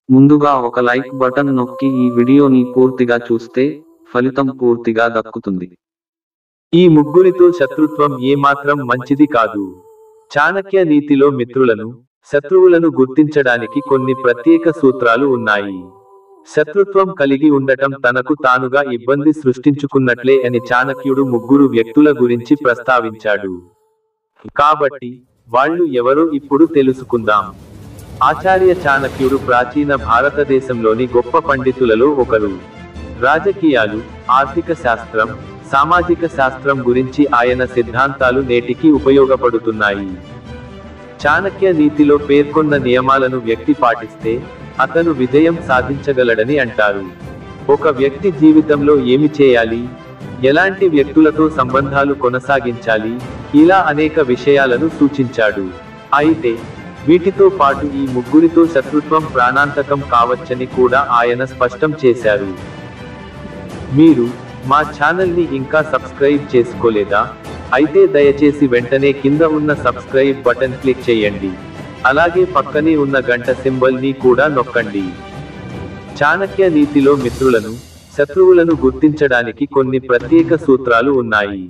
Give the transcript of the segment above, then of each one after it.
ముందుగా ఒక like button నొక్కి ఈ వీడియోని పూర్తిగా చూస్తే ఫలితం పూర్తిగా దక్కుతుంది. ఈ ముగ్గురితో శత్రుత్వం ఏమాత్రం మంచిది కాదు. చాణక్య నీతిలో మిత్రులను, శత్రువులను గుర్తించడానికి కొన్ని ప్రత్యేక సూత్రాలు ఉన్నాయి. శత్రుత్వం కలిగి ఉండటం తనకు తానుగా ఇబ్బంది సృష్టించుకున్నట్లే అని చాణక్యుడు ముగ్గురు వ్యక్తుల గురించి ప్రస్తావించాడు. కాబట్టి వాళ్ళు ఎవరో ఇప్పుడు తెలుసుకుందాం. ఆచార్య చాణక్యుడు ప్రాచీన భారతదేశంలోని గొప్ప పండితులలో ఒకరు. రాజకీయాలు, ఆర్థిక శాస్త్రం, సామాజిక శాస్త్రం గురించి ఆయన సిద్ధాంతాలు నేటికి ఉపయోగపడుతున్నాయి. చాణక్య నీతిలో పేర్కొన్న నియమాలను వ్యక్తి పాటిస్తే అతను విజయం సాధించగలడని అంటారు. ఒక వ్యక్తి జీవితంలో ఏమి చేయాలి, ఎలాంటి వ్యక్తులతో సంబంధాలు కొనసాగించాలి, ఇలా అనేక విషయాలను సూచించాడు. అయితే వీటితో పాటు ఈ ముగ్గురితో శత్రుత్వం ప్రాణాంతకం కావచ్చని కూడా ఆయన స్పష్టం చేశారు. మీరు మా ఛానల్ని ఇంకా సబ్స్క్రైబ్ చేసుకోలేదా? అయితే దయచేసి వెంటనే కింద ఉన్న సబ్స్క్రైబ్ బటన్ క్లిక్ చేయండి. అలాగే పక్కనే ఉన్న గంట సింబల్ ని కూడా నొక్కండి. చాణక్య నీతిలో మిత్రులను, శత్రువులను గుర్తించడానికి కొన్ని ప్రత్యేక సూత్రాలు ఉన్నాయి.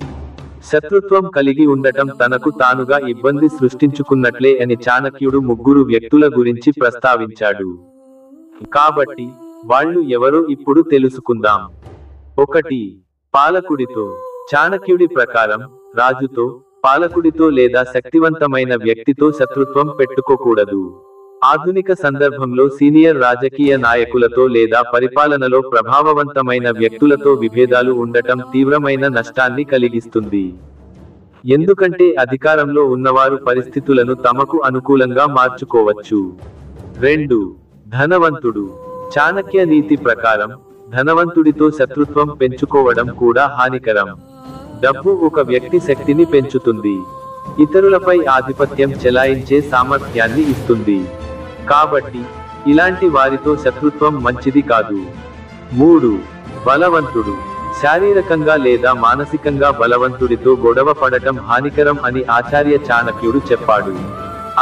శత్రుత్వం కలిగి ఉండటం తనకు తానుగా ఇబ్బంది సృష్టించుకున్నట్లే అని చాణక్యుడు ముగ్గురు వ్యక్తుల గురించి ప్రస్తావించాడు. కాబట్టి వాళ్ళు ఎవరో ఇప్పుడు తెలుసుకుందాం. 1. పాలకుడితో. చాణక్యుడి ప్రకారం రాజుతో, పాలకుడితో లేదా శక్తివంతమైన వ్యక్తితో శత్రుత్వం పెట్టుకోకూడదు. ఆధునిక సందర్భంలో సీనియర్ రాజకీయ నాయకులతో లేదా పరిపాలనలో ప్రభావవంతమైన వ్యక్తులతో విభేదాలు ఉండటం తీవ్రమైన నష్టాన్ని కలిగిస్తుంది. ఎందుకంటే అధికారంలో ఉన్నవారు పరిస్థితులను తమకు అనుకూలంగా మార్చుకోవచ్చు. 2. ధనవంతుడు. చాణక్య నీతి ప్రకారం ధనవంతుడితో శత్రుత్వం పెంచుకోవడం కూడా హానికరం. డబ్బు ఒక వ్యక్తి శక్తిని పెంచుతుంది, ఇతరులపై ఆధిపత్యం చెలాయించే సామర్థ్యాన్ని ఇస్తుంది. కాబట్టి ఇలాంటి వారితో శత్రుత్వం మంచిది కాదు. 3. బలవంతుడు. శారీరకంగా లేదా మానసికంగా బలవంతుడితో గొడవ పడటం హానికరం అని ఆచార్య చాణక్యుడు చెప్పాడు.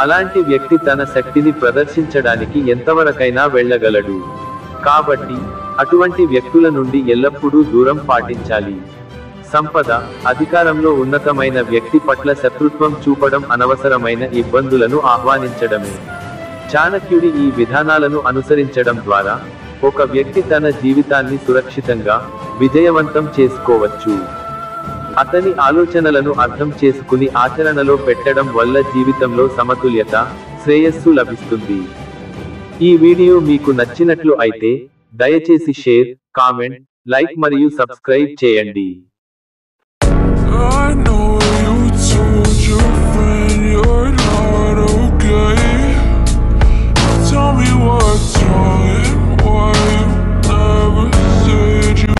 అలాంటి వ్యక్తి తన శక్తిని ప్రదర్శించడానికి ఎంతవరకైనా వెళ్ళగలడు. కాబట్టి అటువంటి వ్యక్తుల నుండి ఎల్లప్పుడూ దూరం పాటించాలి. సంపద, అధికారంలో ఉన్నతమైన వ్యక్తి పట్ల శత్రుత్వం చూపడం అనవసరమైన ఇబ్బందులను ఆహ్వానించడమే. చాణక్యుడి ఈ విధానాలను అనుసరించడం ద్వారా ఒక వ్యక్తి తన జీవితాన్ని సురక్షితంగా, విజయవంతం చేసుకోవచ్చు. అతని ఆలోచనలను అర్థం చేసుకుని ఆచరణలో పెట్టడం వల్ల జీవితంలో సమతుల్యత, శ్రేయస్సు లభిస్తుంది. ఈ వీడియో మీకు నచ్చినట్లు అయితే దయచేసి షేర్, కామెంట్, లైక్ మరియు సబ్స్క్రైబ్ చేయండి.